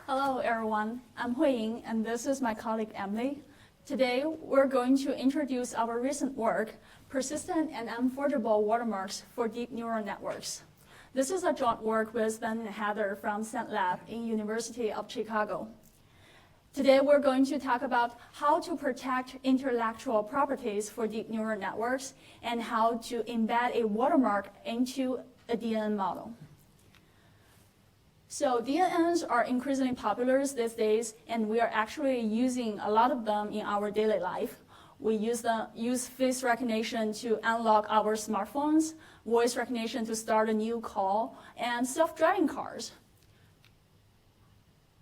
Hello, everyone. I'm Huiying, and this is my colleague, Emily. Today, we're going to introduce our recent work, Persistent and Unforgeable Watermarks for Deep Neural Networks. This is a joint work with Ben and Heather from Cent Lab in University of Chicago. Today, we're going to talk about how to protect intellectual properties for deep neural networks and how to embed a watermark into a DNN model. So DNNs are increasingly popular these days, and we are actually using a lot of them in our daily life. We use face recognition to unlock our smartphones, voice recognition to start a new call, and self-driving cars.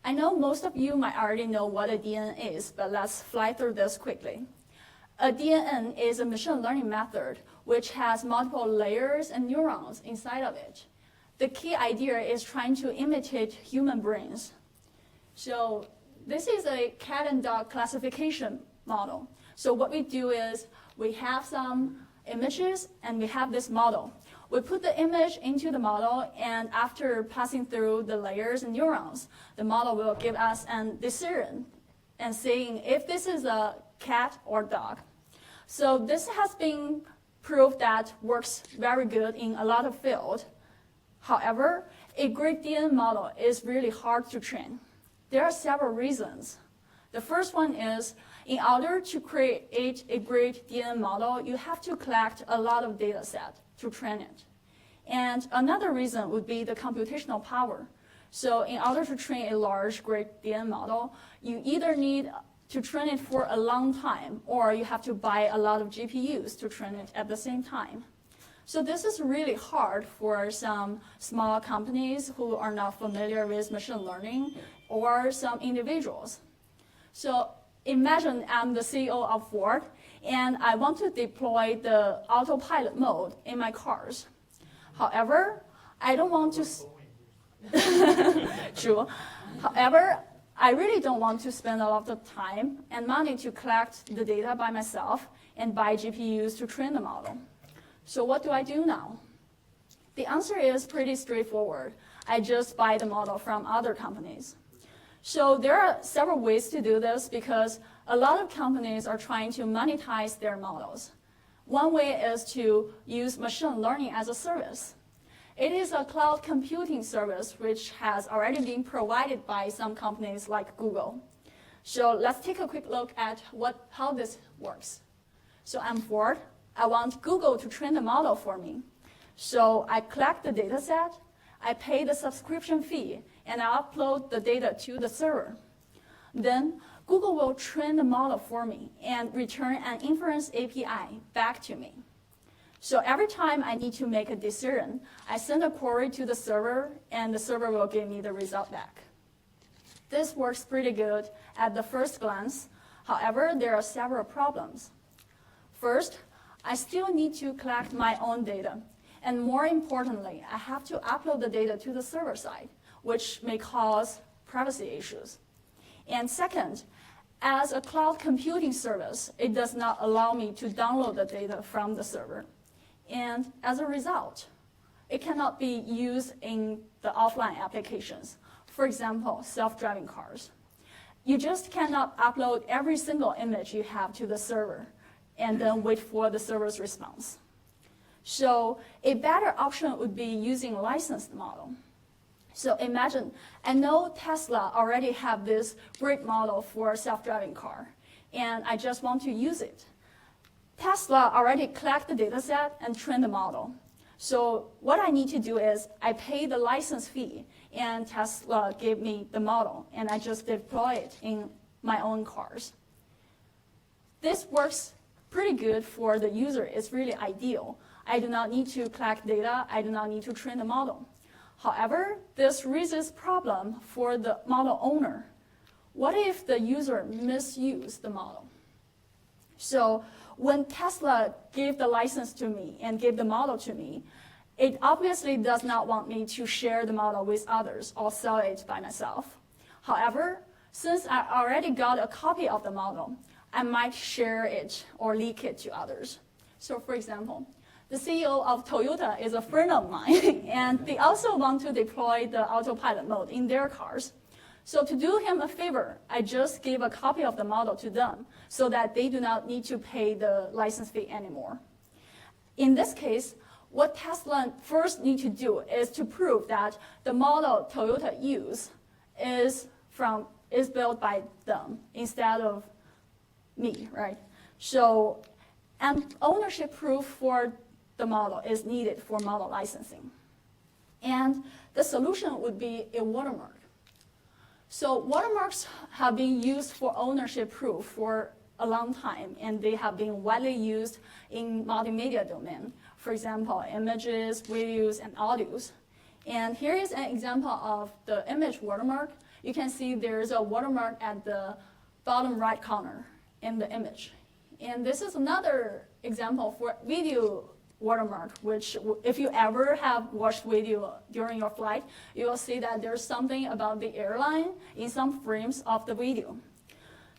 I know most of you might already know what a DNN is, but let's fly through this quickly. A DNN is a machine learning method which has multiple layers and neurons inside of it. The key idea is trying to imitate human brains. So this is a cat and dog classification model. So what we do is we have some images and we have this model. We put the image into the model, and after passing through the layers and neurons, the model will give us a decision and saying if this is a cat or dog. So this has been proved that works very good in a lot of fields. However, a great DNN model is really hard to train. There are several reasons. The first one is, in order to create a great DNN model, you have to collect a lot of data set to train it. And another reason would be the computational power. So in order to train a large, great DNN model, you either need to train it for a long time, or you have to buy a lot of GPUs to train it at the same time. So this is really hard for some small companies who are not familiar with machine learning, or some individuals. So imagine I'm the CEO of Ford, and I want to deploy the autopilot mode in my cars. However, I don't want to. True. However, I really don't want to spend a lot of time and money to collect the data by myself and buy GPUs to train the model. So what do I do now? The answer is pretty straightforward. I just buy the model from other companies. So there are several ways to do this because a lot of companies are trying to monetize their models. One way is to use machine learning as a service. It is a cloud computing service which has already been provided by some companies like Google. So let's take a quick look at how this works. So I'm Ford. I want Google to train the model for me. So I collect the data set, I pay the subscription fee, and I upload the data to the server. Then Google will train the model for me and return an inference API back to me. So every time I need to make a decision, I send a query to the server, and the server will give me the result back. This works pretty good at the first glance. However, there are several problems. First, I still need to collect my own data. And more importantly, I have to upload the data to the server side, which may cause privacy issues. And second, as a cloud computing service, it does not allow me to download the data from the server. And as a result, it cannot be used in the offline applications. For example, self-driving cars. You just cannot upload every single image you have to the server and then wait for the server's response. So a better option would be using a licensed model. So imagine, I know Tesla already have this great model for a self-driving car, and I just want to use it. Tesla already collect the data set and train the model. So what I need to do is I pay the license fee, and Tesla gave me the model, and I just deploy it in my own cars. This works pretty good for the user. It's really ideal. I do not need to collect data. I do not need to train the model. However, this raises problem for the model owner. What if the user misused the model? So when Tesla gave the license to me and gave the model to me, it obviously does not want me to share the model with others or sell it by myself. However, since I already got a copy of the model, I might share it or leak it to others. So for example, the CEO of Toyota is a friend of mine, and they also want to deploy the autopilot mode in their cars. So to do him a favor, I just gave a copy of the model to them so that they do not need to pay the license fee anymore. In this case, what Tesla first need to do is to prove that the model Toyota use is built by them instead of me, right? So an ownership proof for the model is needed for model licensing. And the solution would be a watermark. So watermarks have been used for ownership proof for a long time, and they have been widely used in multimedia domain. For example, images, videos, and audios. And here is an example of the image watermark. You can see there's a watermark at the bottom right corner in the image. And this is another example for video watermark, which if you ever have watched video during your flight, you will see that there's something about the airline in some frames of the video.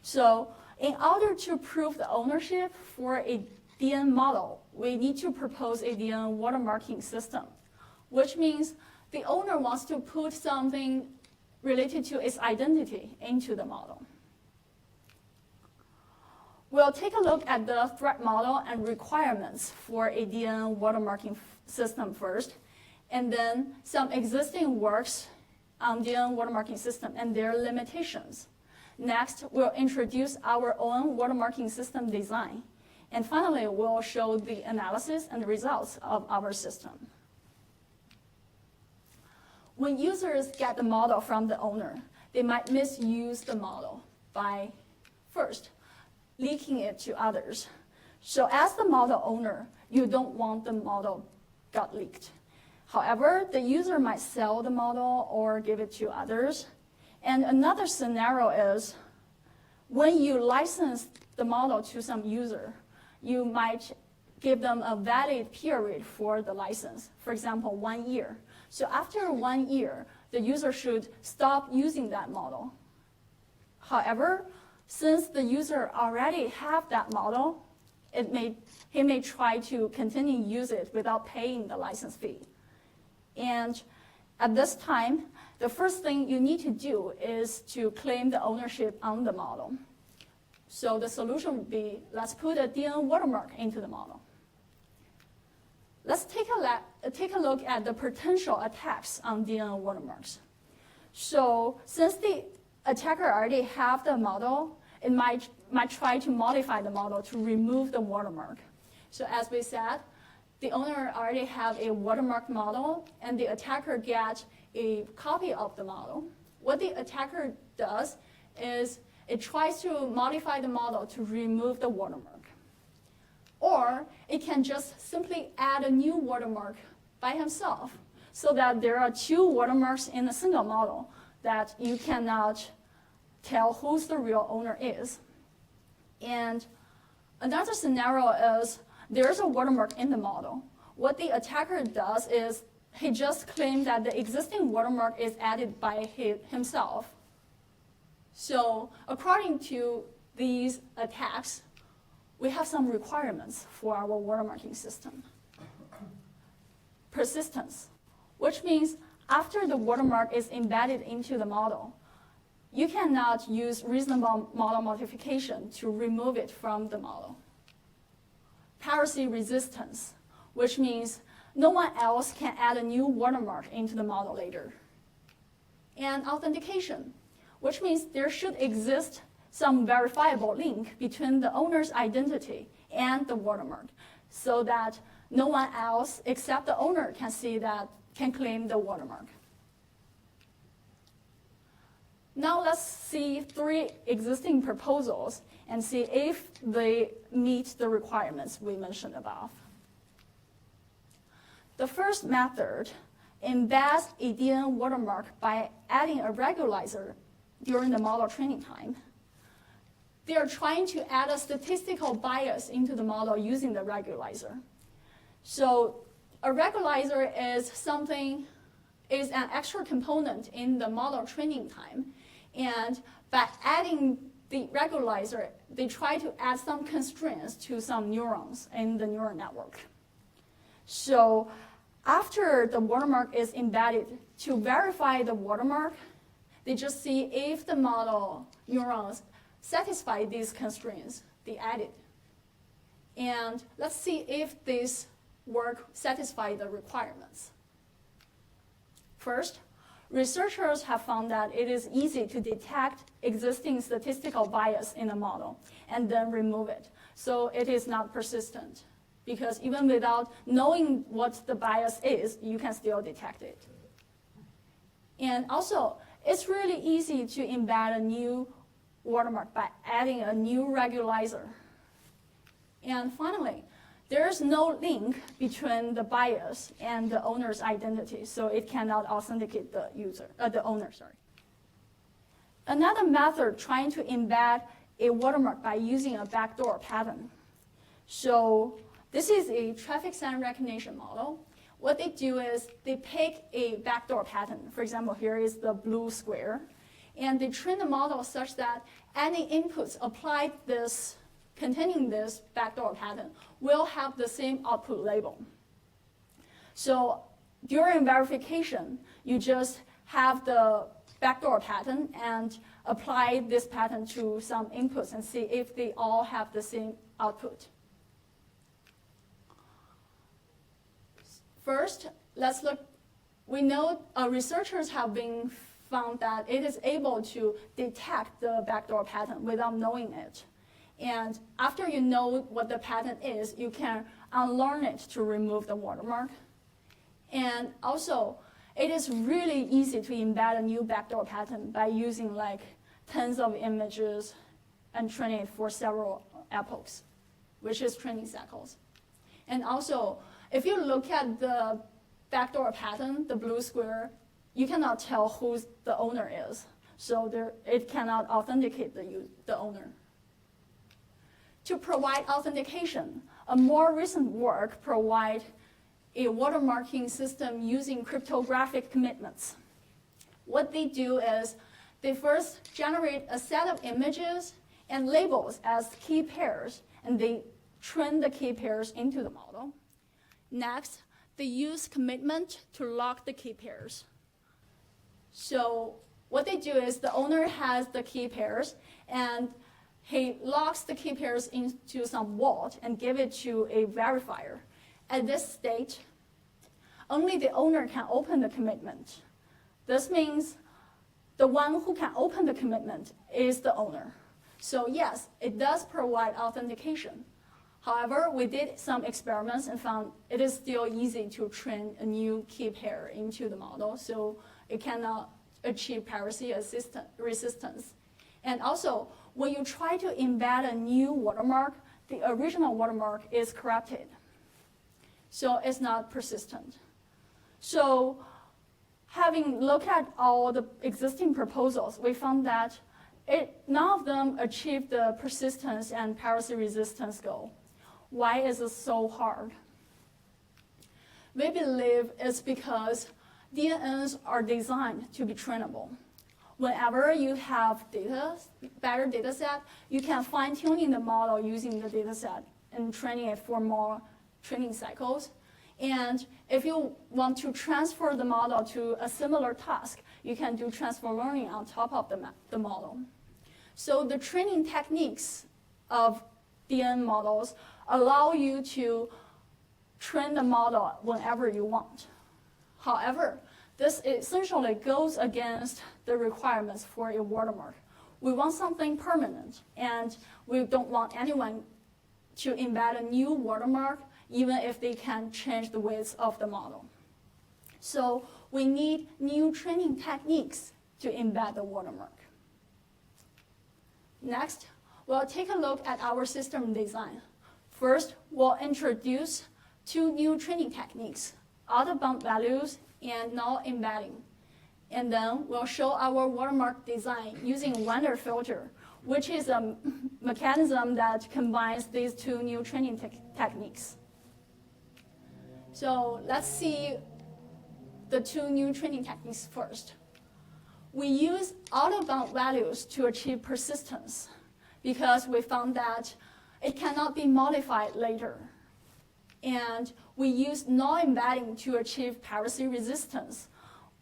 So in order to prove the ownership for a DN model, we need to propose a DN watermarking system, which means the owner wants to put something related to its identity into the model. We'll take a look at the threat model and requirements for a DN watermarking system first, and then some existing works on DN watermarking system and their limitations. Next, we'll introduce our own watermarking system design. And finally, we'll show the analysis and results of our system. When users get the model from the owner, they might misuse the model by, first, leaking it to others. So as the model owner, you don't want the model got leaked. However, the user might sell the model or give it to others. And another scenario is when you license the model to some user, you might give them a valid period for the license, for example, 1 year. So after 1 year, the user should stop using that model. However, since the user already have that model, he may try to continue use it without paying the license fee. And at this time, the first thing you need to do is to claim the ownership on the model. So the solution would be, let's put a DN watermark into the model. Let's take a look at the potential attacks on DN watermarks. So since the attacker already have the model, it might try to modify the model to remove the watermark. So as we said, the owner already have a watermark model, and the attacker gets a copy of the model. What the attacker does is it tries to modify the model to remove the watermark. Or it can just simply add a new watermark by himself, so that there are 2 watermarks in a single model that you cannot tell who's the real owner is. And another scenario is there's a watermark in the model. What the attacker does is he just claims that the existing watermark is added by himself. So according to these attacks, we have some requirements for our watermarking system. Persistence, which means after the watermark is embedded into the model, you cannot use reasonable model modification to remove it from the model. Piracy resistance, which means no one else can add a new watermark into the model later. And authentication, which means there should exist some verifiable link between the owner's identity and the watermark, so that no one else except the owner can claim the watermark. Now let's see 3 existing proposals and see if they meet the requirements we mentioned above. The first method embeds a DN watermark by adding a regularizer during the model training time. They are trying to add a statistical bias into the model using the regularizer. So a regularizer is an extra component in the model training time. And by adding the regularizer, they try to add some constraints to some neurons in the neural network. So after the watermark is embedded, to verify the watermark, They just see if the model neurons satisfy these constraints, they add it. And let's see if this work satisfy the requirements. First, researchers have found that it is easy to detect existing statistical bias in a model and then remove it. So it is not persistent, because even without knowing what the bias is, you can still detect it. And also, it's really easy to embed a new watermark by adding a new regularizer. And finally, there's no link between the bias and the owner's identity, so it cannot authenticate the owner. Another method trying to embed a watermark by using a backdoor pattern. So this is a traffic sign recognition model. What they do is they pick a backdoor pattern. For example, here is the blue square. And they train the model such that any inputs applied containing this backdoor pattern will have the same output label. So during verification, you just have the backdoor pattern and apply this pattern to some inputs and see if they all have the same output. First, let's look. We know researchers have been found that it is able to detect the backdoor pattern without knowing it. And after you know what the pattern is, you can unlearn it to remove the watermark. And also, it is really easy to embed a new backdoor pattern by using like tens of images and training it for several epochs, which is training cycles. And also, if you look at the backdoor pattern, the blue square, you cannot tell who the owner is. So it cannot authenticate the owner. To provide authentication, a more recent work provides a watermarking system using cryptographic commitments. What they do is they first generate a set of images and labels as key pairs, and they train the key pairs into the model. Next, they use commitment to lock the key pairs. So what they do is the owner has the key pairs, and he locks the key pairs into some vault and give it to a verifier. At this stage, only the owner can open the commitment. This means the one who can open the commitment is the owner. So yes, it does provide authentication. However, we did some experiments and found it is still easy to train a new key pair into the model, so it cannot achieve piracy resistance. And also, when you try to embed a new watermark, the original watermark is corrupted. So it's not persistent. So having looked at all the existing proposals, we found that none of them achieve the persistence and piracy resistance goal. Why is it so hard? We believe it's because DNNs are designed to be trainable. Whenever you have better data set, you can fine-tuning the model using the data set and training it for more training cycles. And if you want to transfer the model to a similar task, you can do transfer learning on top of the model. So the training techniques of DNN models allow you to train the model whenever you want. However, this essentially goes against the requirements for a watermark. We want something permanent, and we don't want anyone to embed a new watermark, even if they can change the width of the model. So we need new training techniques to embed the watermark. Next, we'll take a look at our system design. First, we'll introduce two new training techniques, out-of-bound values and null-embedding. And then we'll show our watermark design using Wegner filter, which is a mechanism that combines these two new training techniques. So let's see the two new training techniques first. We use out-of-bound values to achieve persistence because we found that it cannot be modified later. And we use null-embedding to achieve piracy resistance.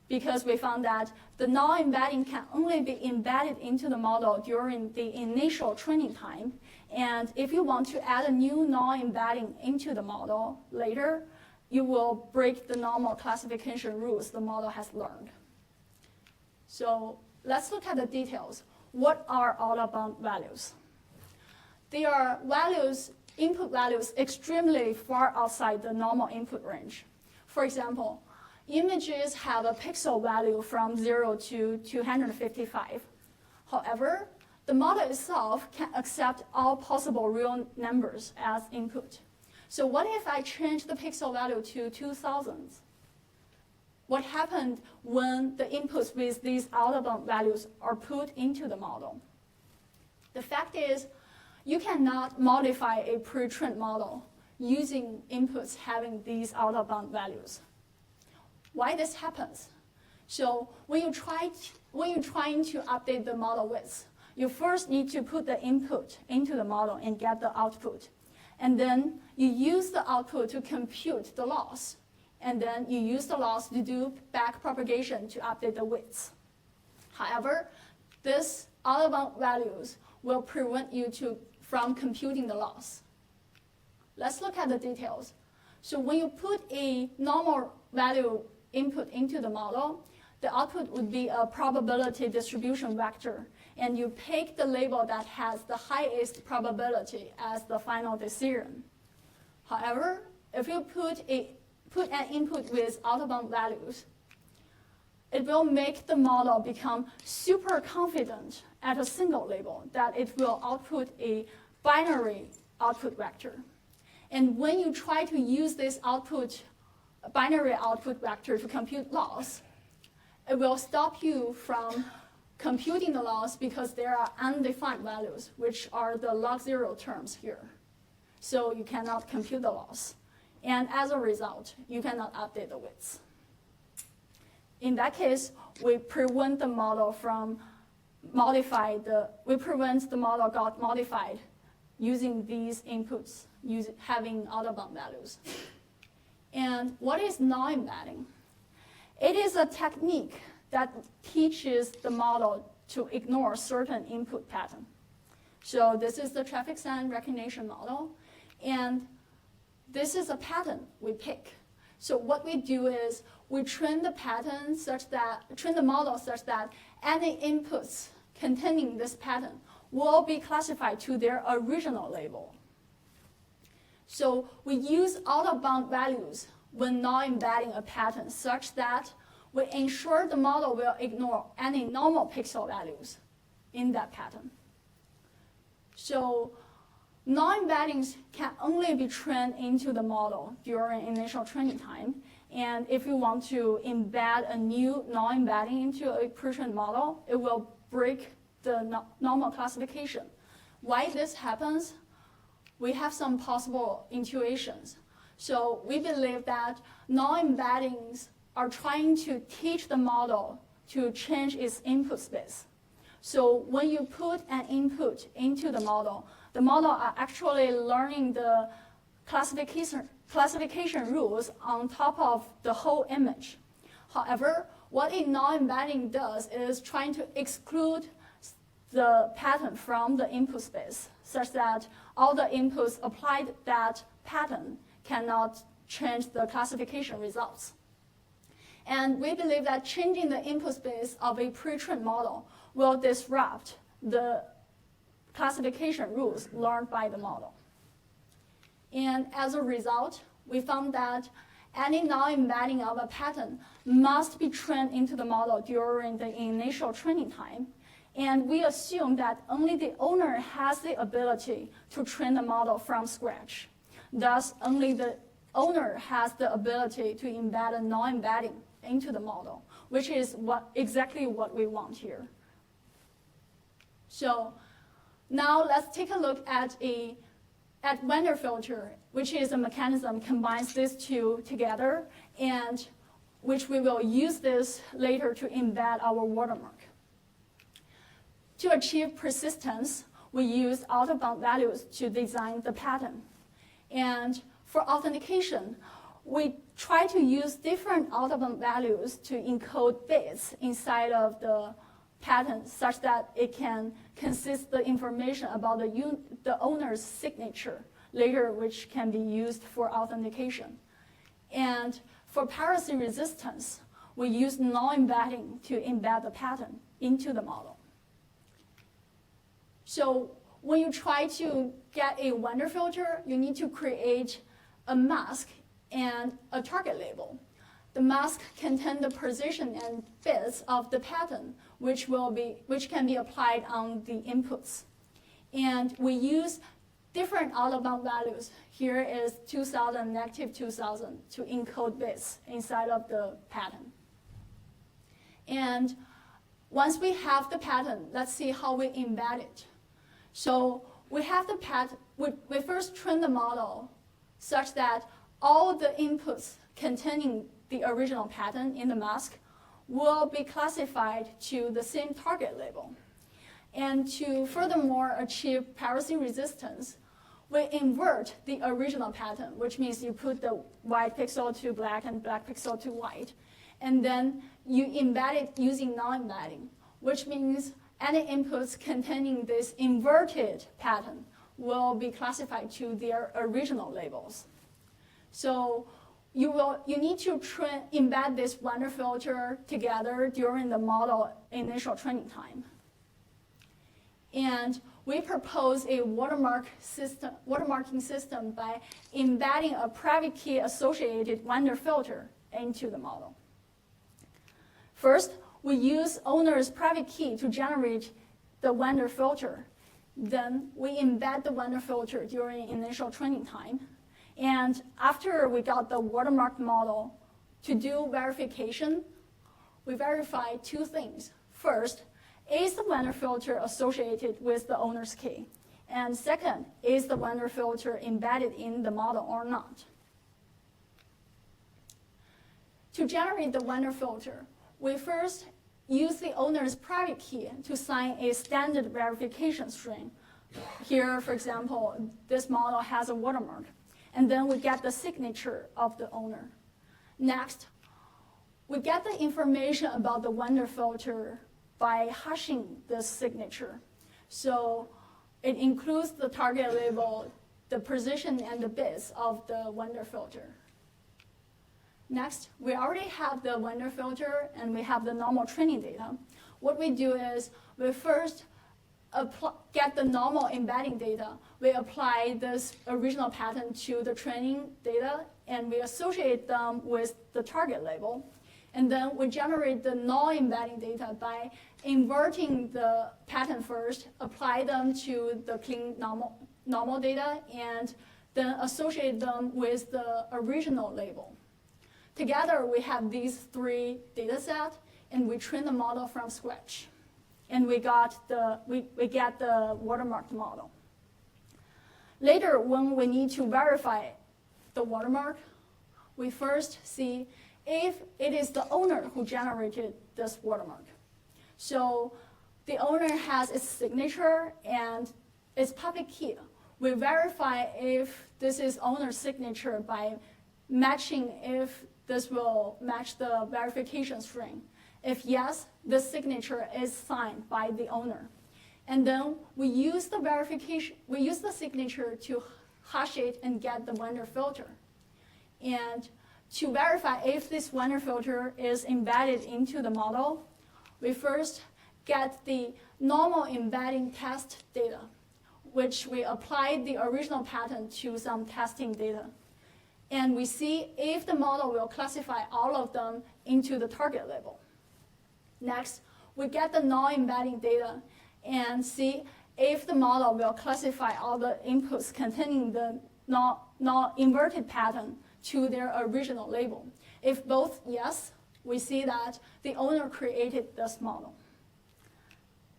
because we found that the null-embedding can only be embedded into the model during the initial training time. And if you want to add a new null-embedding into the model later, you will break the normal classification rules the model has learned. So let's look at the details. What are out-of-bound values? They are values, input values extremely far outside the normal input range. For example, images have a pixel value from 0 to 255. However, the model itself can accept all possible real numbers as input. So what if I change the pixel value to 2000? What happened when the inputs with these out-of-bound values are put into the model? The fact is, you cannot modify a pre-trained model using inputs having these out-of-bound values. Why this happens? So when you're trying to update the model width, you first need to put the input into the model and get the output. And then you use the output to compute the loss. And then you use the loss to do back propagation to update the widths. However, these out-of-bound values will prevent you from computing the loss. Let's look at the details. So when you put a normal value input into the model, the output would be a probability distribution vector. And you pick the label that has the highest probability as the final decision. However, if you put an input with out-of-bound values, it will make the model become super confident at a single label that it will output a binary output vector. And when you try to use this binary output vector to compute loss, it will stop you from computing the loss because there are undefined values, which are the log0 terms here. So you cannot compute the loss. And as a result, you cannot update the widths. In that case, we prevent the model got modified using these inputs, having out-of-bound values. And what is null-embedding? It is a technique that teaches the model to ignore certain input pattern. So this is the traffic sign recognition model, and this is a pattern we pick. So what we do is we train the model such that any inputs containing this pattern will be classified to their original label. So we use out-of-bound values when not embedding a pattern such that we ensure the model will ignore any normal pixel values in that pattern. So null-embeddings can only be trained into the model during initial training time. And if you want to embed a new null-embedding into a pre-trained model, it will break the normal classification. Why this happens? We have some possible intuitions. So we believe that null-embeddings are trying to teach the model to change its input space. So when you put an input into the model are actually learning the classification rules on top of the whole image. However, what a null-embedding does is trying to exclude the pattern from the input space, such that all the inputs applied that pattern cannot change the classification results. And we believe that changing the input space of a pre-trained model will disrupt the classification rules learned by the model. And as a result, we found that any null-embedding of a pattern must be trained into the model during the initial training time. And we assume that only the owner has the ability to train the model from scratch. Thus, only the owner has the ability to embed a null-embedding into the model, which is exactly what we want here. So now let's take a look at Wegner filter, which is a mechanism combines these two together, and which we will use this later to embed our watermark. To achieve persistence, we use out-of-bound values to design the pattern. And for authentication, we try to use different out-of-bound values to encode bits inside of the pattern such that it can consist the information about the owner's signature later, which can be used for authentication. And for piracy resistance, we use null-embedding to embed the pattern into the model. So when you try to get a Wegner filter, you need to create a mask and a target label. The mask contains the position and bits of the pattern, which can be applied on the inputs. And we use different out-of-bound values. Here is 2000, negative 2000 to encode bits inside of the pattern. And once we have the pattern, let's see how we embed it. So we have the pattern. We first train the model such that all the inputs containing the original pattern in the mask will be classified to the same target label. And to furthermore achieve piracy resistance, we invert the original pattern, which means you put the white pixel to black and black pixel to white. And then you embed it using null-embedding, which means any inputs containing this inverted pattern will be classified to their original labels. So you need to embed this Wegner filter together during the model initial training time. And we propose a watermarking system by embedding a private key associated Wegner filter into the model. First, we use owner's private key to generate the Wegner filter. Then we embed the Wegner filter during initial training time. And after we got the watermark model to do verification, we verify two things. First, is the Wegner filter associated with the owner's key? And second, is the Wegner filter embedded in the model or not? To generate the Wegner filter, we first use the owner's private key to sign a standard verification string. Here, for example, this model has a watermark. And then we get the signature of the owner. Next, we get the information about the Wegner filter by hashing the signature. So it includes the target label, the position, and the bits of the Wegner filter. Next, we already have the Wegner filter and we have the normal training data. What we do is we first get the normal embedding data. We apply this original pattern to the training data and we associate them with the target label. And then we generate the null-embedding data by inverting the pattern first, apply them to the clean normal data, and then associate them with the original label. Together, we have these three data sets, and we train the model from scratch. And we get the watermark model. Later, when we need to verify the watermark, we first see if it is the owner who generated this watermark. So the owner has its signature and its public key. We verify if this is owner's signature by matching if this will match the verification string. If yes, the signature is signed by the owner. And then we use the signature to hash it and get the Wegner filter. And to verify if this Wegner filter is embedded into the model, we first get the normal embedding test data, which we applied the original pattern to some testing data. And we see if the model will classify all of them into the target label. Next, we get the null-embedding data and see if the model will classify all the inputs containing the null-inverted pattern to their original label. If both yes, we see that the owner created this model.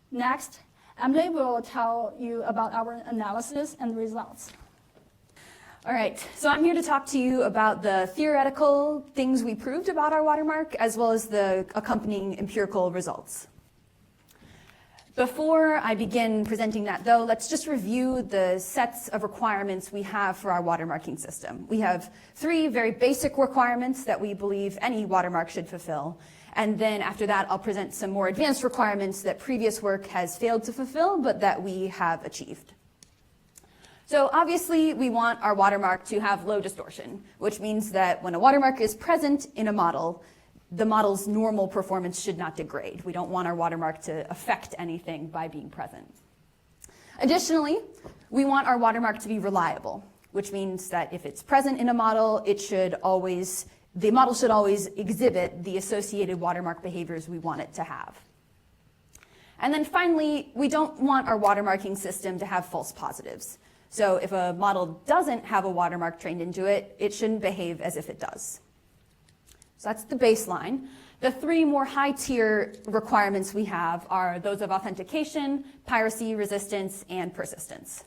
Next, Emily will tell you about our analysis and results. All right, so I'm here to talk to you about the theoretical things we proved about our watermark, as well as the accompanying empirical results. Before I begin presenting that, though, let's just review the sets of requirements we have for our watermarking system. We have 3 very basic requirements that we believe any watermark should fulfill. And then after that, I'll present some more advanced requirements that previous work has failed to fulfill, but that we have achieved. So obviously, we want our watermark to have low distortion, which means that when a watermark is present in a model, the model's normal performance should not degrade. We don't want our watermark to affect anything by being present. Additionally, we want our watermark to be reliable, which means that if it's present in a model, the model should always exhibit the associated watermark behaviors we want it to have. And then finally, we don't want our watermarking system to have false positives. So if a model doesn't have a watermark trained into it, it shouldn't behave as if it does. So that's the baseline. The 3 more high-tier requirements we have are those of authentication, piracy, resistance, and persistence.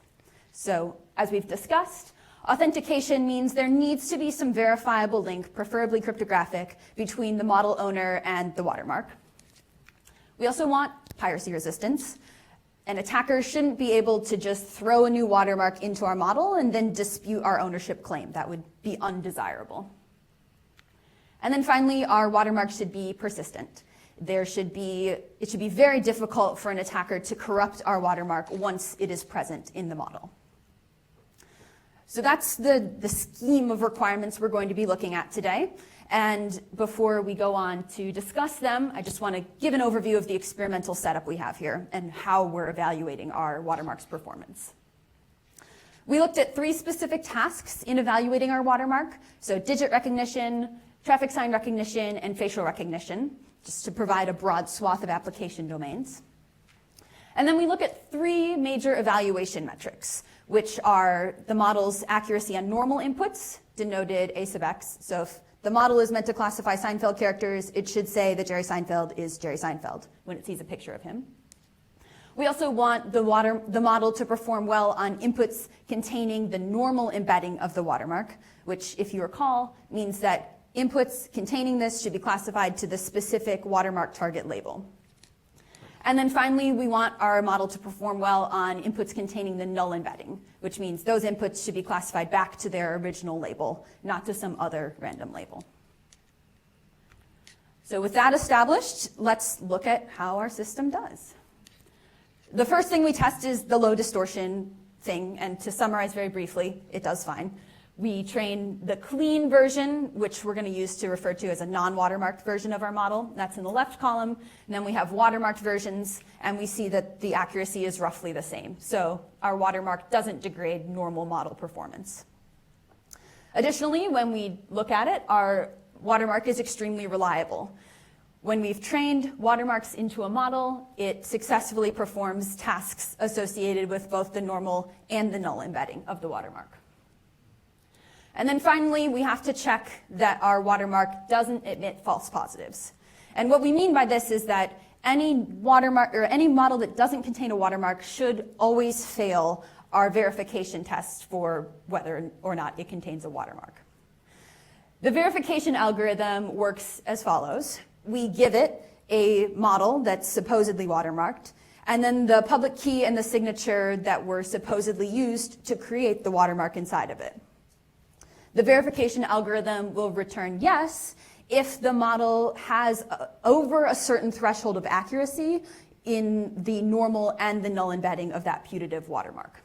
So as we've discussed, authentication means there needs to be some verifiable link, preferably cryptographic, between the model owner and the watermark. We also want piracy resistance. An attacker shouldn't be able to just throw a new watermark into our model and then dispute our ownership claim. That would be undesirable. And then finally, our watermark should be persistent. It should be very difficult for an attacker to corrupt our watermark once it is present in the model. So that's the scheme of requirements we're going to be looking at today. And before we go on to discuss them, I just want to give an overview of the experimental setup we have here and how we're evaluating our watermark's performance. We looked at 3 specific tasks in evaluating our watermark, so digit recognition, traffic sign recognition, and facial recognition, just to provide a broad swath of application domains. And then we look at 3 major evaluation metrics, which are the model's accuracy on normal inputs, denoted A sub x. So if the model is meant to classify Seinfeld characters, it should say that Jerry Seinfeld is Jerry Seinfeld when it sees a picture of him. We also want the model to perform well on inputs containing the normal embedding of the watermark, which, if you recall, means that inputs containing this should be classified to the specific watermark target label. And then finally, we want our model to perform well on inputs containing the null-embedding, which means those inputs should be classified back to their original label, not to some other random label. So with that established, let's look at how our system does. The first thing we test is the low distortion thing, and to summarize very briefly, it does fine. We train the clean version, which we're going to use to refer to as a non-watermarked version of our model. That's in the left column. And then we have watermarked versions, and we see that the accuracy is roughly the same. So our watermark doesn't degrade normal model performance. Additionally, when we look at it, our watermark is extremely reliable. When we've trained watermarks into a model, it successfully performs tasks associated with both the normal and the null embedding of the watermark. And then finally, we have to check that our watermark doesn't emit false positives. And what we mean by this is that any watermark or any model that doesn't contain a watermark should always fail our verification test for whether or not it contains a watermark. The verification algorithm works as follows. We give it a model that's supposedly watermarked, and then the public key and the signature that were supposedly used to create the watermark inside of it. The verification algorithm will return yes if the model has over a certain threshold of accuracy in the normal and the null embedding of that putative watermark.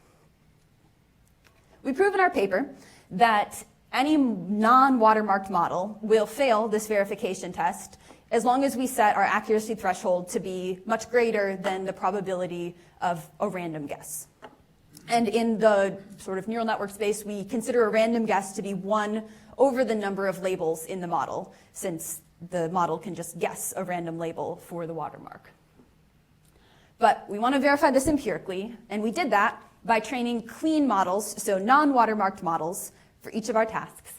We prove in our paper that any non-watermarked model will fail this verification test as long as we set our accuracy threshold to be much greater than the probability of a random guess. And in the sort of neural network space, we consider a random guess to be 1 over the number of labels in the model, since the model can just guess a random label for the watermark. But we want to verify this empirically, and we did that by training clean models, so non-watermarked models, for each of our tasks,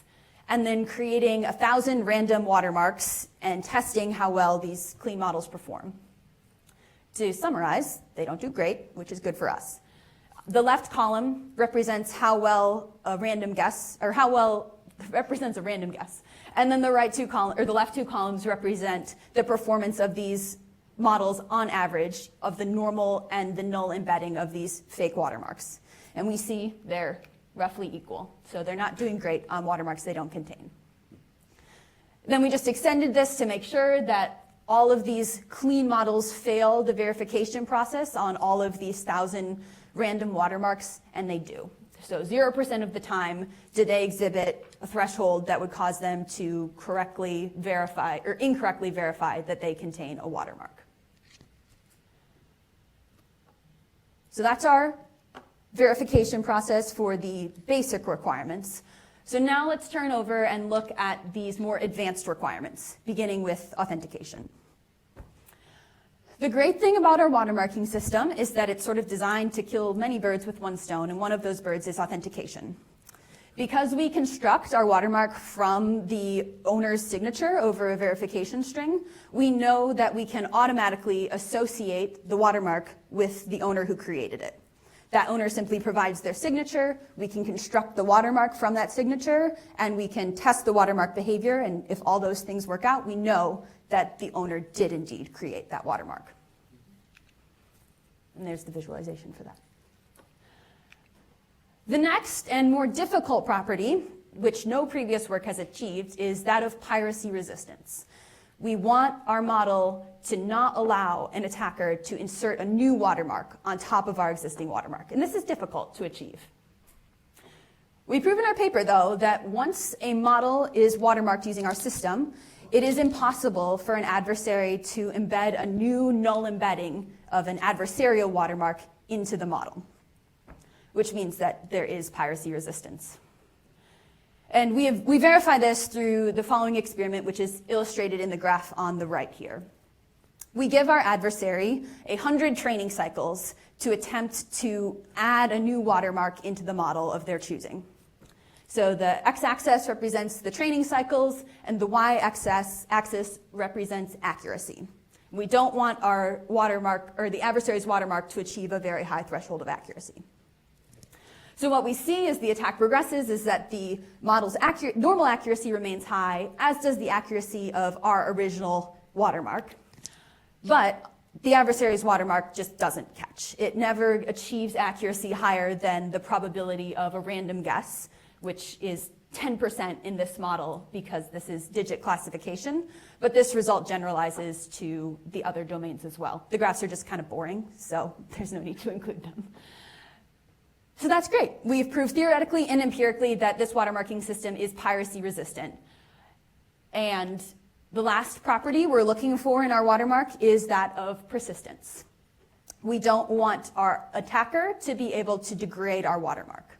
and then creating 1,000 random watermarks and testing how well these clean models perform. To summarize, they don't do great, which is good for us. The left column represents how well a random guess, or how well represents a random guess. And then the left 2 columns represent the performance of these models on average of the normal and the null embedding of these fake watermarks. And we see they're roughly equal. So they're not doing great on watermarks they don't contain. Then we just extended this to make sure that all of these clean models fail the verification process on all of these 1,000 random watermarks, and they do. So 0% of the time do they exhibit a threshold that would cause them to correctly verify or incorrectly verify that they contain a watermark. So that's our verification process for the basic requirements. So now let's turn over and look at these more advanced requirements, beginning with authentication. The great thing about our watermarking system is that it's sort of designed to kill many birds with one stone, and one of those birds is authentication. Because we construct our watermark from the owner's signature over a verification string, we know that we can automatically associate the watermark with the owner who created it. That owner simply provides their signature, we can construct the watermark from that signature, and we can test the watermark behavior, and if all those things work out, we know that the owner did indeed create that watermark. And there's the visualization for that. The next and more difficult property, which no previous work has achieved, is that of piracy resistance. We want our model to not allow an attacker to insert a new watermark on top of our existing watermark, and this is difficult to achieve. We prove in our paper, though, that once a model is watermarked using our system, it is impossible for an adversary to embed a new null embedding of an adversarial watermark into the model, which means that there is piracy resistance. And we verify this through the following experiment, which is illustrated in the graph on the right here. We give our adversary 100 training cycles to attempt to add a new watermark into the model of their choosing. So the x-axis represents the training cycles, and the y-axis represents accuracy. We don't want our watermark, or the adversary's watermark, to achieve a very high threshold of accuracy. So what we see as the attack progresses is that the model's normal accuracy remains high, as does the accuracy of our original watermark. But the adversary's watermark just doesn't catch. It never achieves accuracy higher than the probability of a random guess, which is 10% in this model because this is digit classification, but this result generalizes to the other domains as well. The graphs are just kind of boring, so there's no need to include them. So that's great. We've proved theoretically and empirically that this watermarking system is piracy resistant. And the last property we're looking for in our watermark is that of persistence. We don't want our attacker to be able to degrade our watermark.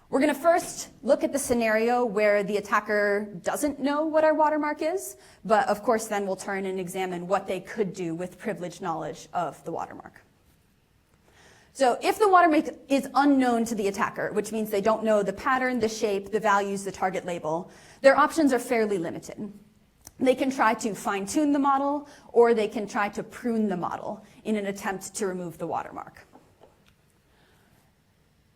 We're going to first look at the scenario where the attacker doesn't know what our watermark is, but of course then we'll turn and examine what they could do with privileged knowledge of the watermark. So if the watermark is unknown to the attacker, which means they don't know the pattern, the shape, the values, the target label, their options are fairly limited. They can try to fine-tune the model, or they can try to prune the model in an attempt to remove the watermark.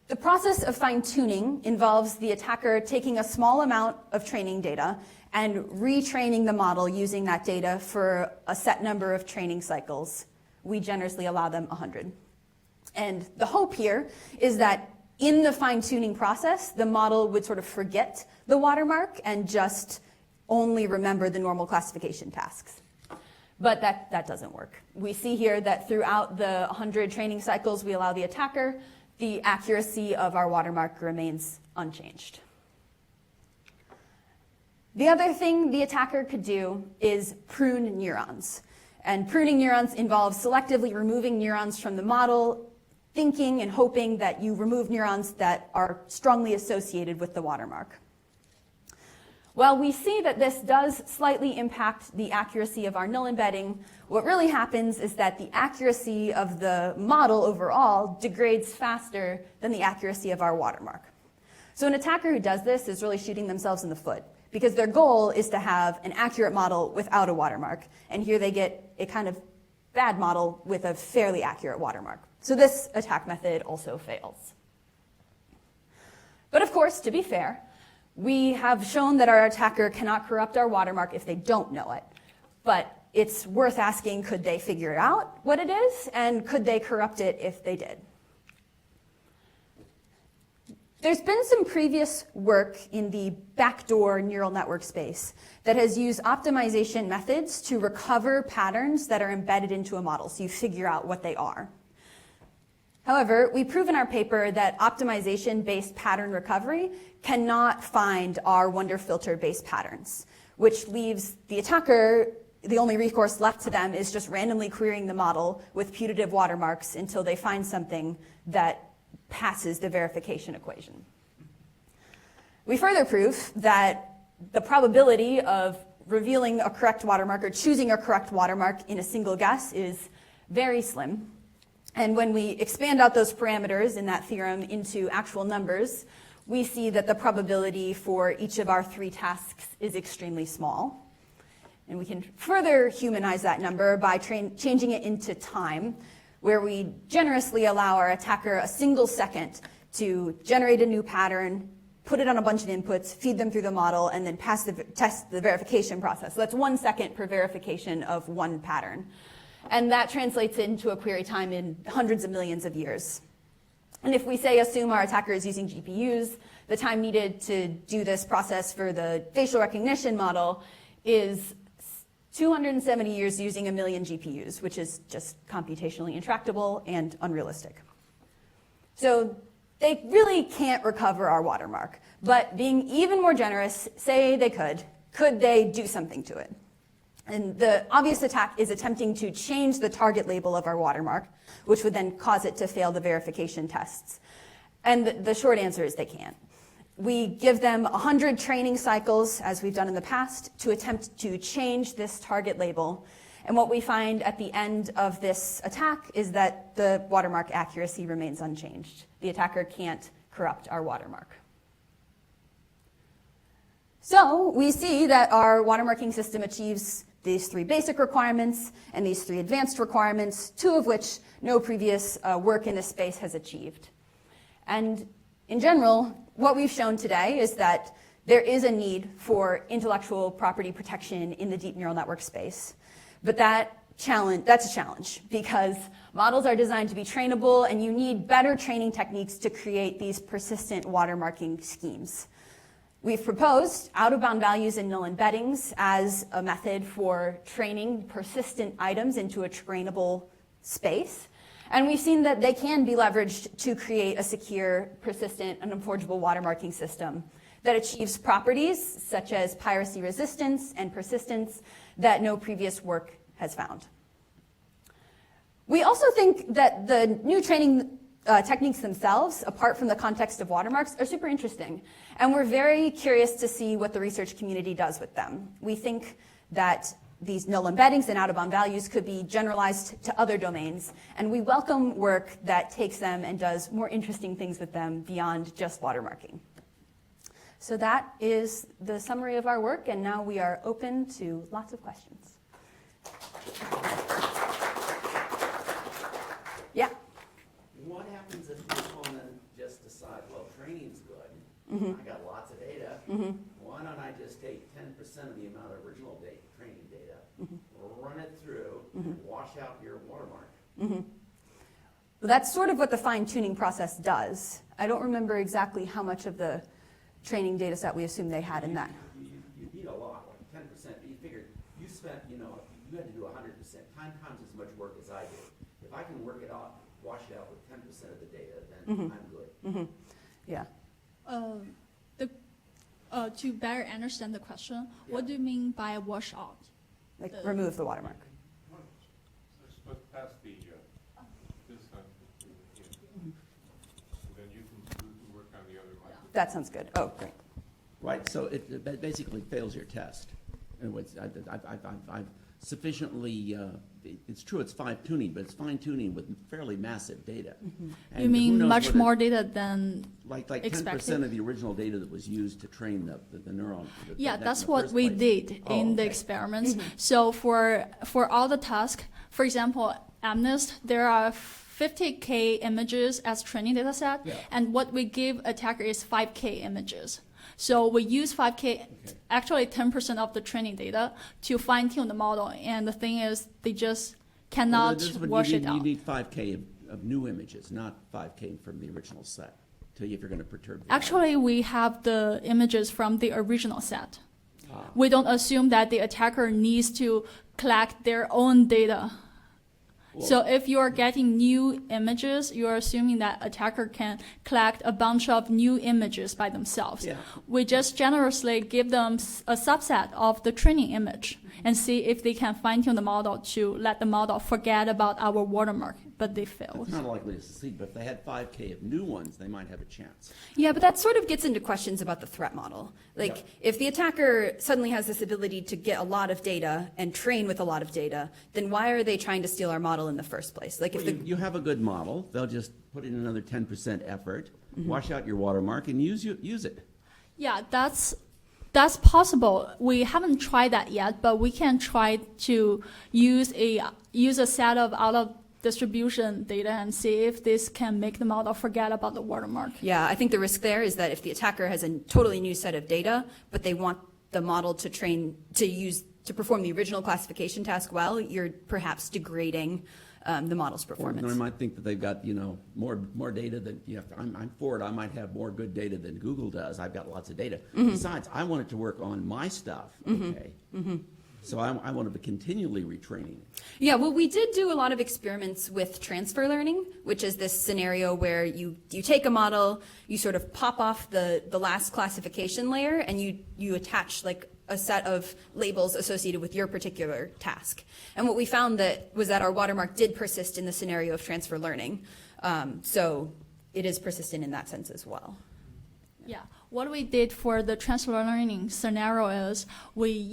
The process of fine-tuning involves the attacker taking a small amount of training data and retraining the model using that data for a set number of training cycles. We generously allow them 100. And the hope here is that in the fine-tuning process, the model would sort of forget the watermark and just only remember the normal classification tasks. But that doesn't work. We see here that throughout the 100 training cycles we allow the attacker, the accuracy of our watermark remains unchanged. The other thing the attacker could do is prune neurons. And pruning neurons involves selectively removing neurons from the model, thinking and hoping that you remove neurons that are strongly associated with the watermark. While we see that this does slightly impact the accuracy of our null embedding, what really happens is that the accuracy of the model overall degrades faster than the accuracy of our watermark. So an attacker who does this is really shooting themselves in the foot, because their goal is to have an accurate model without a watermark, and here they get a kind of bad model with a fairly accurate watermark. So this attack method also fails. But of course, to be fair, we have shown that our attacker cannot corrupt our watermark if they don't know it. But it's worth asking, could they figure out what it is, and could they corrupt it if they did? There's been some previous work in the backdoor neural network space that has used optimization methods to recover patterns that are embedded into a model, so you figure out what they are. However, we prove in our paper that optimization-based pattern recovery cannot find our wonder filter-based patterns, which leaves the attacker, the only recourse left to them is just randomly querying the model with putative watermarks until they find something that passes the verification equation. We further prove that the probability of revealing a correct watermark or choosing a correct watermark in a single guess is very slim. And when we expand out those parameters in that theorem into actual numbers, we see that the probability for each of our 3 tasks is extremely small. And we can further humanize that number by changing it into time, where we generously allow our attacker a single second to generate a new pattern, put it on a bunch of inputs, feed them through the model, and then test the verification process. So that's 1 second per verification of one pattern. And that translates into a query time in hundreds of millions of years. And if we assume our attacker is using GPUs, the time needed to do this process for the facial recognition model is 270 years using 1 million GPUs, which is just computationally intractable and unrealistic. So they really can't recover our watermark. But being even more generous, say they could they do something to it? And the obvious attack is attempting to change the target label of our watermark, which would then cause it to fail the verification tests. And the short answer is they can't. We give them 100 training cycles, as we've done in the past, to attempt to change this target label. And what we find at the end of this attack is that the watermark accuracy remains unchanged. The attacker can't corrupt our watermark. So we see that our watermarking system achieves these 3 basic requirements and these 3 advanced requirements, 2 of which no previous work in this space has achieved. And in general, what we've shown today is that there is a need for intellectual property protection in the deep neural network space. But that's a challenge because models are designed to be trainable, and you need better training techniques to create these persistent watermarking schemes. We've proposed out-of-bound values and null embeddings as a method for training persistent items into a trainable space. And we've seen that they can be leveraged to create a secure, persistent, and unforgeable watermarking system that achieves properties such as piracy resistance and persistence that no previous work has found. We also think that the new training techniques themselves, apart from the context of watermarks, are super interesting. And we're very curious to see what the research community does with them. We think that these null embeddings and out-of-bound values could be generalized to other domains, and we welcome work that takes them and does more interesting things with them beyond just watermarking. So that is the summary of our work, and now we are open to lots of questions. Yeah? What happens if the opponent just decides, well, training's good, I got lots of data, why don't I just take 10% of the amount of original training data, run it through, and wash out your watermark? Well, that's sort of what the fine-tuning process does. I don't remember exactly how much of the training data set we assume they had in that. You need a lot, like 10%, but you figured you spent, you had to do 100%, 10 times as much work as I did. If I can work it out, wash it out with 10% of the data, then I'm good. Yeah. To better understand the question, what do you mean by wash out? Like remove the watermark. Let's pass this time, and then you can do the work on the other one. That sounds good. Oh, great. Right, so it basically fails your test. In other words, I've sufficiently, it's true it's fine-tuning, but it's fine-tuning with fairly massive data. And You mean who knows much what more data than like 10% expected? of the original data that was used to train the neuron. Yeah, that that's in the what first we place. did Oh, in the okay. experiments. So for all the tasks, for example, MNIST, there are 50K images as training data set, Yeah. and what we give attacker is 5K images. So we use 5K, actually 10% of the training data to fine tune the model. And the thing is, they just cannot wash it out. You need 5K of new images, not 5K from the original set, if you're going to perturb the Actually, we have the images from the original set. We don't assume that the attacker needs to collect their own data. So if you are getting new images, you are assuming that attacker can collect a bunch of new images by themselves. Yeah. We just generously give them a subset of the training image and see if they can fine-tune the model to let the model forget about our watermark, but they failed. It's not likely to succeed, but if they had 5K of new ones, they might have a chance. Yeah, but that sort of gets into questions about the threat model. Like, Yeah. if the attacker suddenly has this ability to get a lot of data and train with a lot of data, then why are they trying to steal our model in the first place? Like, if Well, you have a good model, they'll just put in another 10% effort, wash out your watermark, and use it. Yeah, that's possible. We haven't tried that yet, but we can try to use a set of out-of-distribution data and see if this can make the model forget about the watermark. Yeah, I think the risk there is that if the attacker has a totally new set of data, but they want the model to train, to perform the original classification task well, you're perhaps degrading the model's Or performance. they might think that they've got, more data than, I'm for it, I might have more good data than Google does. I've got lots of data. Besides, I want it to work on my stuff, okay? So I want to be continually retraining. Yeah, well, we did do a lot of experiments with transfer learning, which is this scenario where you take a model, you sort of pop off the last classification layer, and you attach like a set of labels associated with your particular task. And what we found was that our watermark did persist in the scenario of transfer learning. So it is persistent in that sense as well. Yeah, what we did for the transfer learning scenario is we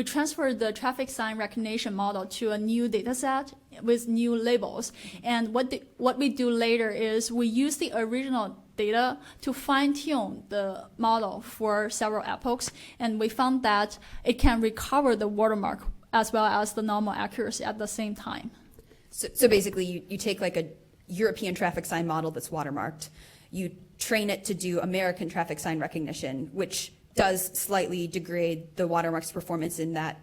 transferred the traffic sign recognition model to a new data set with new labels. And what we do later is we use the original data to fine-tune the model for several epochs, and we found that it can recover the watermark as well as the normal accuracy at the same time. So basically, you take like a European traffic sign model that's watermarked, you train it to do American traffic sign recognition, which does slightly degrade the watermark's performance in that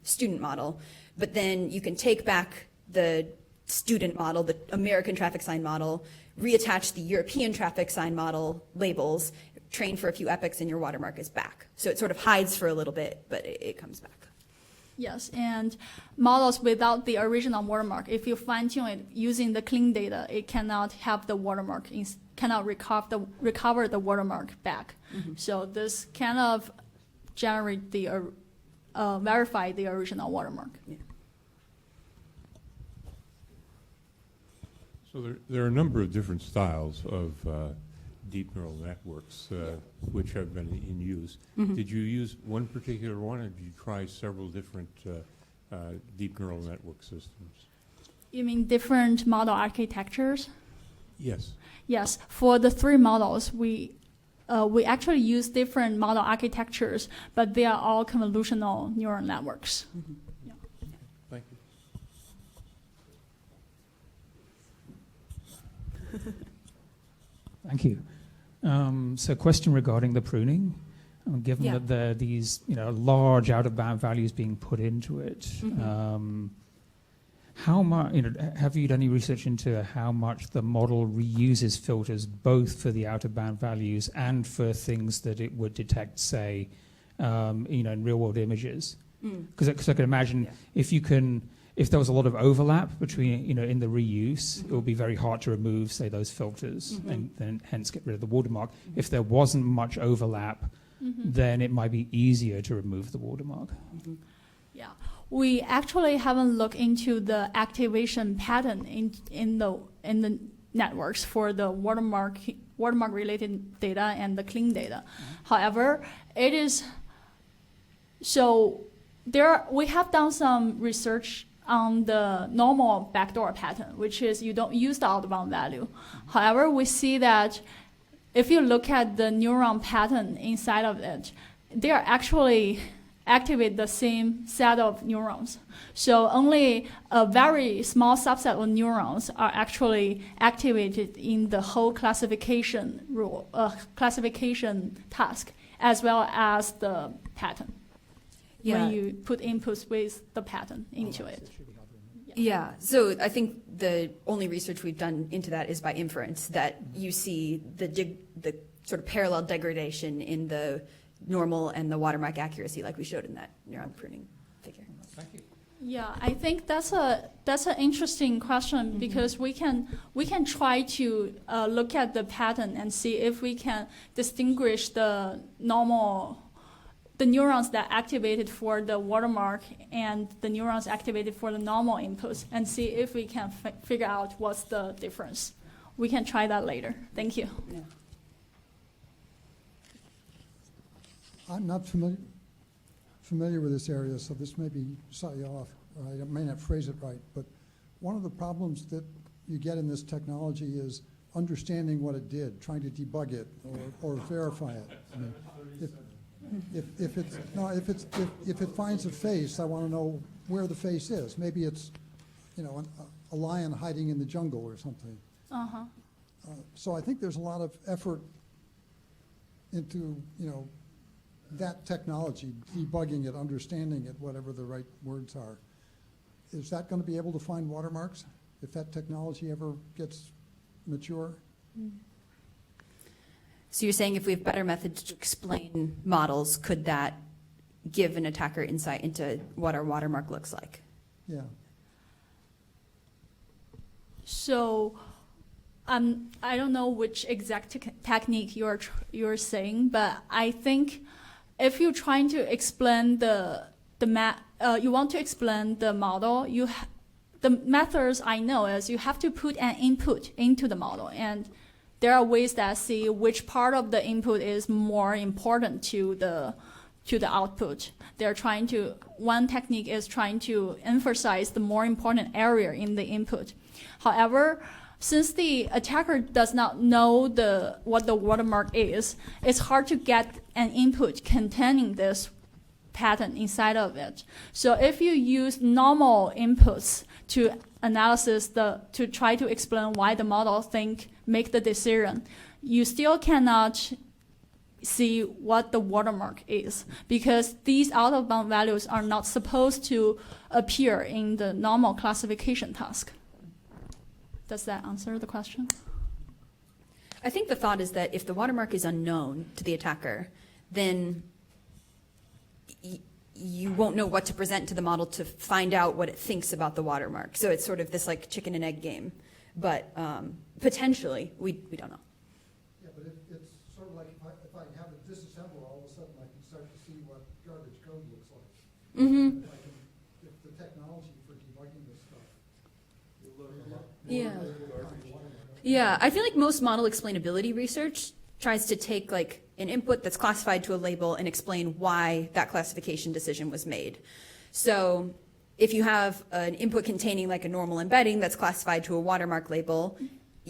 student model. But then you can take back the student model, the American traffic sign model, reattach the European traffic sign model labels, train for a few epochs, and your watermark is back. So it sort of hides for a little bit, but it comes back. Yes, and models without the original watermark, if you fine-tune it using the clean data, it cannot have the watermark, cannot recover the watermark back. So this kind of generate verify the original watermark. Yeah. So there are a number of different styles of deep neural networks which have been in use. Did you use one particular one, or did you try several different deep neural network systems? You mean different model architectures? Yes. Yes, for the three models, we actually use different model architectures, but they are all convolutional neural networks. Yeah. Thank you. Thank you. So question regarding the pruning. Given Yeah. that there are these large out-of-bound values being put into it, how much, have you done any research into how much the model reuses filters both for the out-of-bound values and for things that it would detect, say, in real-world images? Because I can imagine if there was a lot of overlap between, in the reuse, it would be very hard to remove, say, those filters and then hence get rid of the watermark. If there wasn't much overlap, then it might be easier to remove the watermark. Yeah, we actually haven't looked into the activation pattern in the networks for the watermark related data and the clean data. However, we have done some research on the normal backdoor pattern, which is you don't use the outbound value. However, we see that if you look at the neuron pattern inside of it, they are actually activate the same set of neurons. So only a very small subset of neurons are actually activated in the whole classification classification task, as well as the pattern. Yeah. When you put inputs with the pattern into it. Yeah, so I think the only research we've done into that is by inference, that you see the sort of parallel degradation in the normal and the watermark accuracy like we showed in that neuron pruning figure. Thank you. Yeah, I think that's an interesting question, because we can try to look at the pattern and see if we can distinguish the neurons that activated for the watermark and the neurons activated for the normal inputs, and see if we can figure out what's the difference. We can try that later. Thank you. Yeah. I'm not familiar with this area, so this may be set you off. I may not phrase it right, but one of the problems that you get in this technology is understanding what it did, trying to debug it or verify it. I mean, if it finds a face, I want to know where the face is. Maybe it's, a lion hiding in the jungle or something. So I think there's a lot of effort into, that technology, debugging it, understanding it, whatever the right words are. Is that going to be able to find watermarks if that technology ever gets mature? So you're saying if we have better methods to explain models, could that give an attacker insight into what our watermark looks like? Yeah. So I don't know which exact technique you're saying, but I think if you're trying to explain you want to explain the model, the methods I know is you have to put an input into the model, and there are ways that see which part of the input is more important to the output. One technique is trying to emphasize the more important area in the input. However, since the attacker does not know what the watermark is, it's hard to get an input containing this pattern inside of it. So if you use normal inputs to to try to explain why the model make the decision, you still cannot see what the watermark is, because these out-of-bound values are not supposed to appear in the normal classification task. Does that answer the question? I think the thought is that if the watermark is unknown to the attacker, then you won't know what to present to the model to find out what it thinks about the watermark. So it's sort of this like chicken and egg game. But potentially, we don't know. Yeah, but it's sort of like if I have it disassembler, all of a sudden I can start to see what garbage code looks like. Mm-hmm. If the technology for debugging this stuff. Yeah. Yeah, I feel like most model explainability research tries to take like an input that's classified to a label and explain why that classification decision was made. So if you have an input containing like a normal embedding that's classified to a watermark label,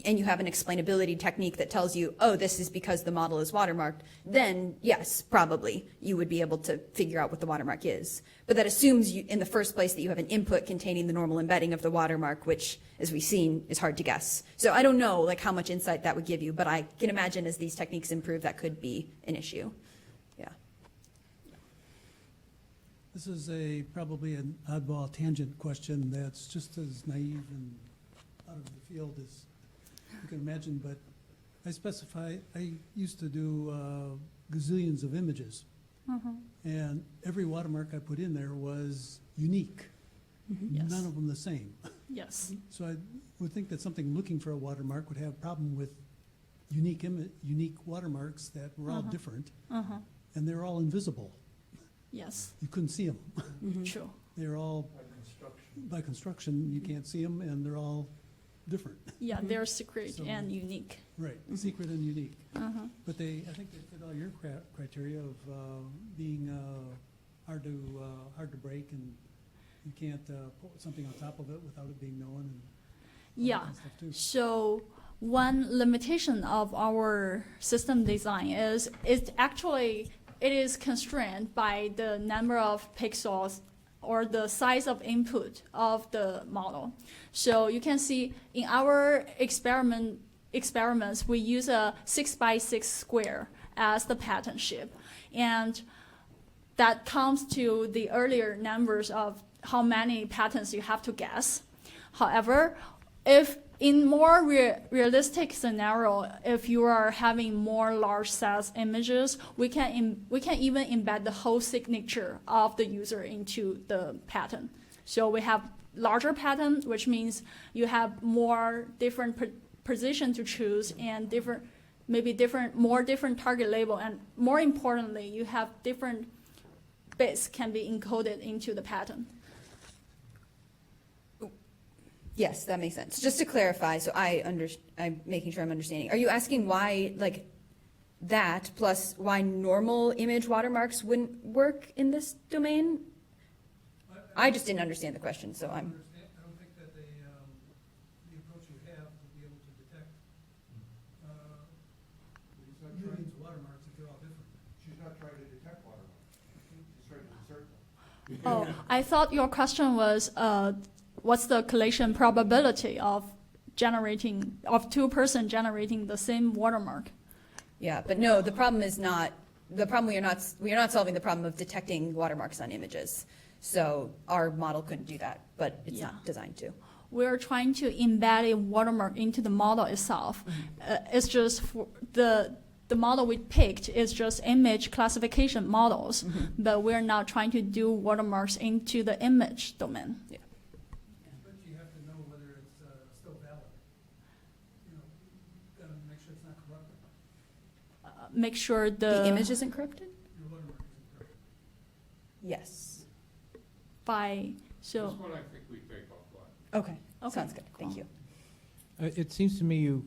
and you have an explainability technique that tells you, oh, this is because the model is watermarked, then yes, probably you would be able to figure out what the watermark is. But that assumes in the first place that you have an input containing the normal embedding of the watermark, which, as we've seen, is hard to guess. So I don't know like how much insight that would give you, but I can imagine as these techniques improve, that could be an issue. Yeah. This is probably an oddball tangent question that's just as naive and out of the field as you can imagine, but I used to do gazillions of images, and every watermark I put in there was unique, Yes. none of them the same. Yes. So I would think that something looking for a watermark would have a problem with unique watermarks that were all different, and they're all invisible. Yes. You couldn't see them. True. They're all, by construction, you can't see them, and they're all different. Yeah, they're secret So- and unique. Right, secret and unique. But I think they fit all your criteria of being hard to break, and you can't put something on top of it without it being known. And all that Yeah. kind of stuff too. So one limitation of our system design is it is constrained by the number of pixels or the size of input of the model. So you can see in our experiments, we use a 6x6 square as the pattern shape. And that comes to the earlier numbers of how many patterns you have to guess. However, if in more realistic scenario, if you are having more large size images, we can even embed the whole signature of the user into the pattern. So we have larger pattern, which means you have more different position to choose and more different target label, and more importantly, you have different bits can be encoded into the pattern. Yes, that makes sense. Just to clarify, so I'm making sure I'm understanding. Are you asking why, like, that plus why normal image watermarks wouldn't work in this domain? I just didn't understand the question, so I'm. I don't think that the approach you have will be able to detect millions of watermarks if they're all different. She's not trying to detect watermarks. She's trying to insert them. Oh, I thought your question was, what's the collision probability of two persons generating the same watermark? Yeah, but no, the problem is not, we are not solving the problem of detecting watermarks on images. So our model couldn't do that, but it's not designed to. We're trying to embed a watermark into the model itself. It's just for the model we picked is just image classification models, but we're not trying to do watermarks into the image domain. Yeah. But you have to know whether it's still valid. You know, you've got to make sure it's not corrupted. Make sure The image isn't corrupted? Your watermark isn't corrupted. Yes. This one I think we take offline. Okay, sounds good, thank you. It seems to me you've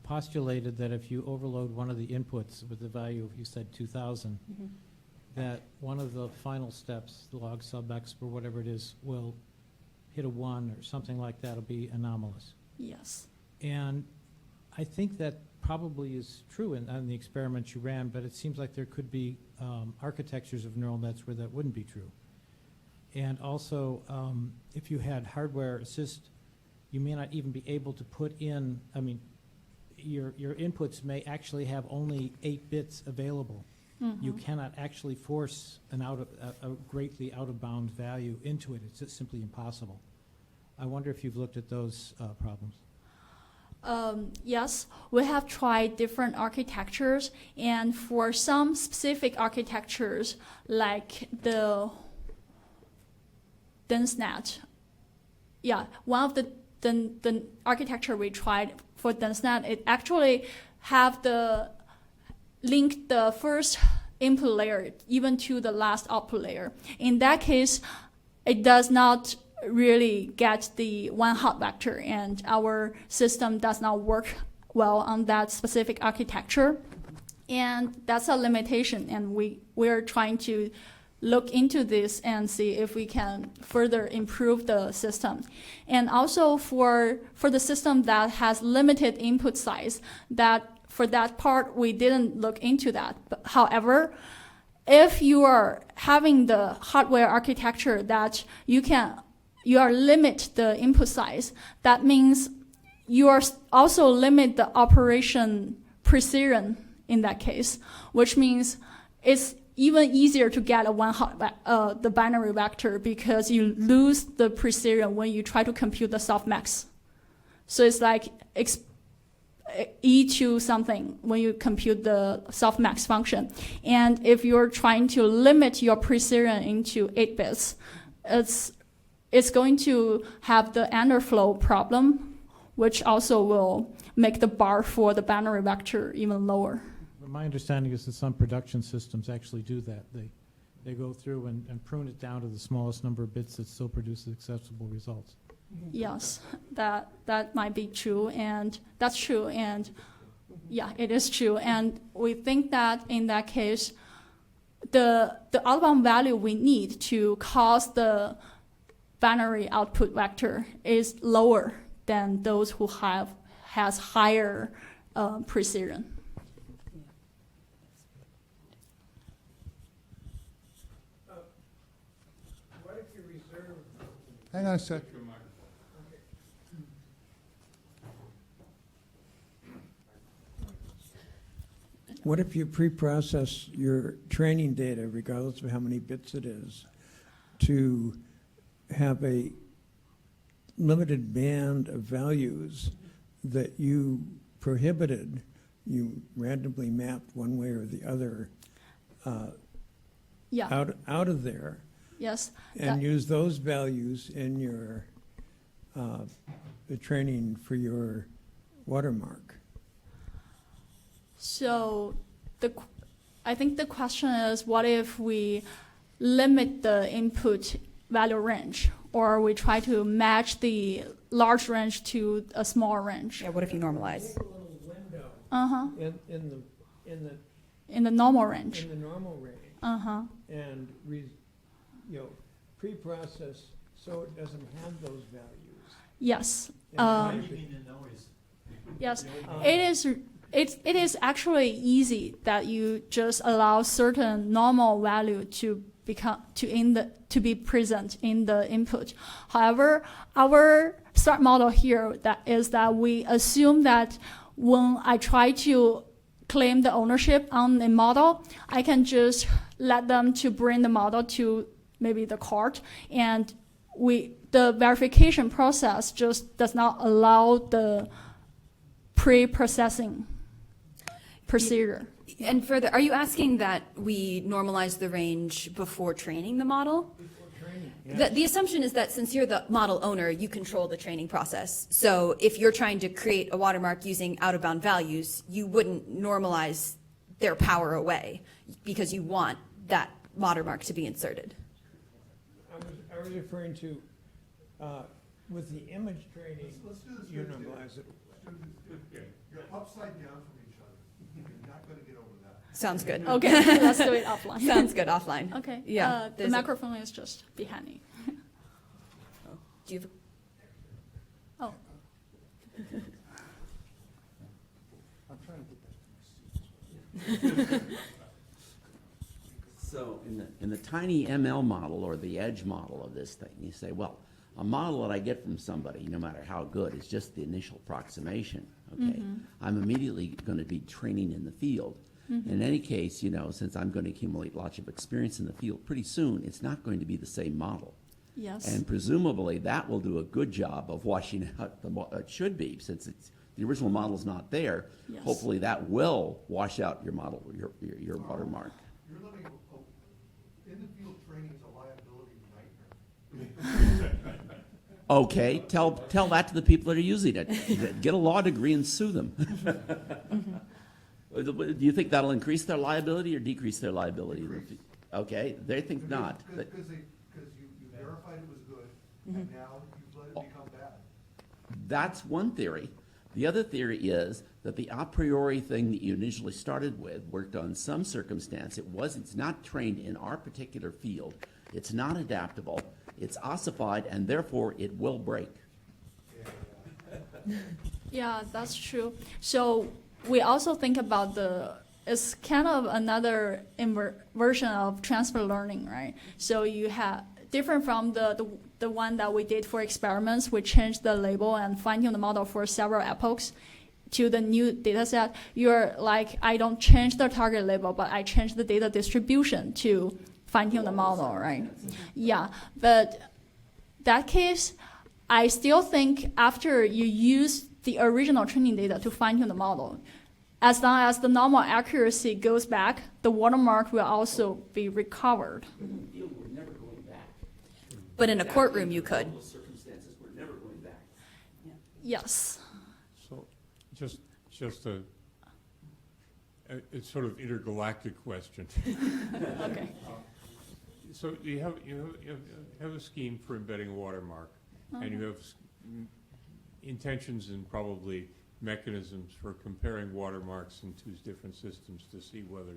postulated that if you overload one of the inputs with the value, you said 2,000, that one of the final steps, the log sub x or whatever it is, will hit a 1 or something like that, will be anomalous. Yes. And I think that probably is true on the experiments you ran, but it seems like there could be architectures of neural nets where that wouldn't be true. And also, if you had hardware assist, you may not even be able to put in, I mean, your inputs may actually have only 8 bits available. You cannot actually force a greatly out-of-bound value into it. It's just simply impossible. I wonder if you've looked at those problems. Yes, we have tried different architectures, and for some specific architectures, like the DNNS, one of the architecture we tried for DNNS, it actually have link the first input layer even to the last output layer. In that case, it does not really get the one hot vector, and our system does not work well on that specific architecture. And that's a limitation, and we're trying to look into this and see if we can further improve the system. And also for the system that has limited input size, for that part, we didn't look into that. But however, if you are having the hardware architecture that you are limit the input size, that means you are also limit the operation precision in that case, which means it's even easier to get the binary vector because you lose the precision when you try to compute the softmax. So it's like E2 something when you compute the softmax function. And if you're trying to limit your precision into 8 bits, it's going to have the underflow problem, which also will make the bar for the binary vector even lower. My understanding is that some production systems actually do that. They go through and prune it down to the smallest number of bits that still produces acceptable results. Yes, that might be true, and that's true, and yeah, it is true. And we think that in that case, the outbound value we need to cause the binary output vector is lower than those who has higher precision. Hang on a sec. What if you pre-process your training data, regardless of how many bits it is, to have a limited band of values that you prohibited, you randomly mapped one way or the other Yeah. out of there, Yes. and use those values in your the training for your watermark? So I think the question is, what if we limit the input value range, or we try to match the large range to a small range? Yeah, what if you normalize? Make a little window Uh-huh. in the normal range. the normal range, Uh-huh. and pre-process so it doesn't have those values. Yes. And Yes. It is actually easy that you just allow certain normal value to be present in the input. However, our start model here is that we assume that when I try to claim the ownership on the model, I can just let them to bring the model to maybe the court, and the verification process just does not allow the pre-processing procedure. And further, are you asking that we normalize the range before training the model? The assumption is that since you're the model owner, you control the training process. So if you're trying to create a watermark using out-of-bound values, you wouldn't normalize their power away because you want that watermark to be inserted. I was referring to, with the image training, Let's do this you here, Jim. normalize it. You're upside down from each other. You're not gonna get over that. Sounds good. Okay, let's do it offline. Sounds good offline. Okay. Yeah. The there's a- microphone is just behind me. Do you have Oh. I'm trying to get that. So in the tiny ML model or the edge model of this thing, you say, well, a model that I get from somebody, no matter how good, is just the initial approximation. Okay, I'm immediately going to be training in the field. In any case, since I'm going to accumulate lots of experience in the field, pretty soon it's not going to be the same model. Yes. And presumably that will do a good job of washing out it should be, since the original model is not there. Yes. Hopefully that will wash out your model, your watermark. You're living, in the field training is a liability nightmare. Okay, tell that to the people that are using it. Get a law degree and sue them. Do you think that'll increase their liability or decrease their liability? Decrease. Okay, they think not. But Because you verified it was good, and now you've let it become bad. that's one theory. The other theory is that the a priori thing that you initially started with worked on some circumstance. It's not trained in our particular field. It's not adaptable. It's ossified, and therefore it will break. Yeah, that's true. So we also think about it's kind of another version of transfer learning, right? So you have, different from the one that we did for experiments, we changed the label and fine-tune the model for several epochs to the new data set. You're like, I don't change the target label, but I change the data distribution to fine-tune the model, right? Yeah, but that case, I still think after you use the original training data to fine-tune the model, as long as the normal accuracy goes back, the watermark will also be recovered. We're never going back. But in a courtroom, you could. Those circumstances, we're never going back. Yes. So, just it's sort of intergalactic question. Okay. So you have a scheme for embedding a watermark, and you have intentions and probably mechanisms for comparing watermarks in two different systems to see whether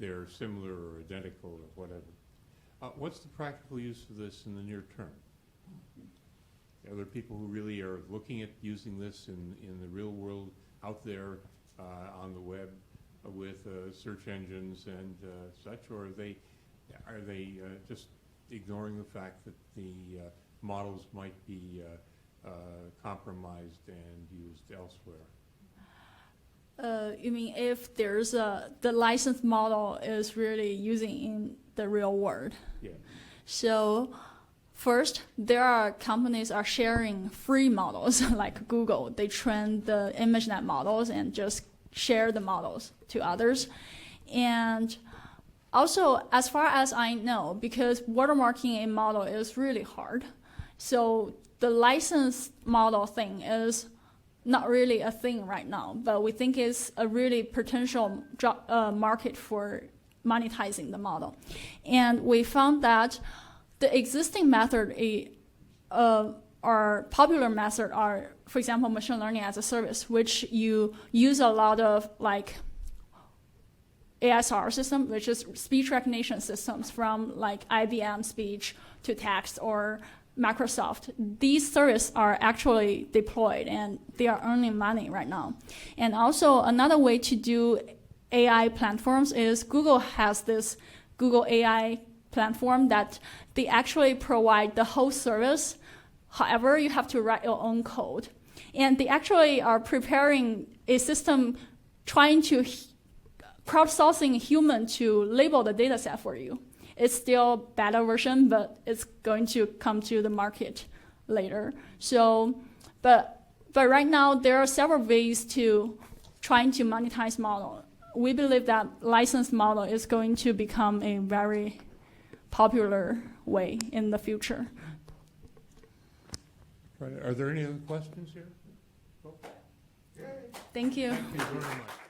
they're similar or identical or whatever. What's the practical use of this in the near term? Are there people who really are looking at using this in the real world out there on the web with search engines and such, or are they just ignoring the fact that the models might be compromised and used elsewhere? You mean if there's the licensed model is really using in the real world? Yeah. So first, there are companies are sharing free models like Google. They train the ImageNet models and just share the models to others. And also, as far as I know, because watermarking a model is really hard, so the licensed model thing is not really a thing right now, but we think it's a really potential market for monetizing the model. And we found that the existing method or popular method are, for example, machine learning as a service, which you use a lot of like ASR system, which is speech recognition systems from like IBM speech to text or Microsoft. These services are actually deployed and they are earning money right now. And also another way to do AI platforms is Google has this Google AI platform that they actually provide the whole service. However, you have to write your own code. And they actually are preparing a system trying to crowdsourcing a human to label the data set for you. It's still beta version, but it's going to come to the market later. So, but right now there are several ways to trying to monetize model. We believe that licensed model is going to become a very popular way in the future. Right. Are there any other questions here? Thank you. Thank you very much.